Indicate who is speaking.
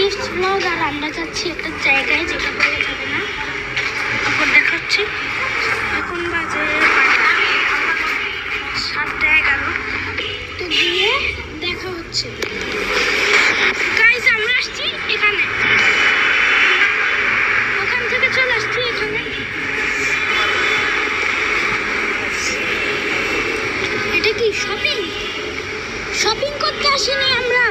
Speaker 1: Next blog. আর আমরা যাচ্ছি একটা জায়গায়, যেটা বলা যাবে না, এখন দেখাচ্ছি। এখন বাজে 7:11, তো গিয়ে দেখা হচ্ছে। গাইস আমরা আসছি এখানে, ওখান থেকে চলে আসছি এখানে। এটা কি শপিং করতে আসিনি আমরা,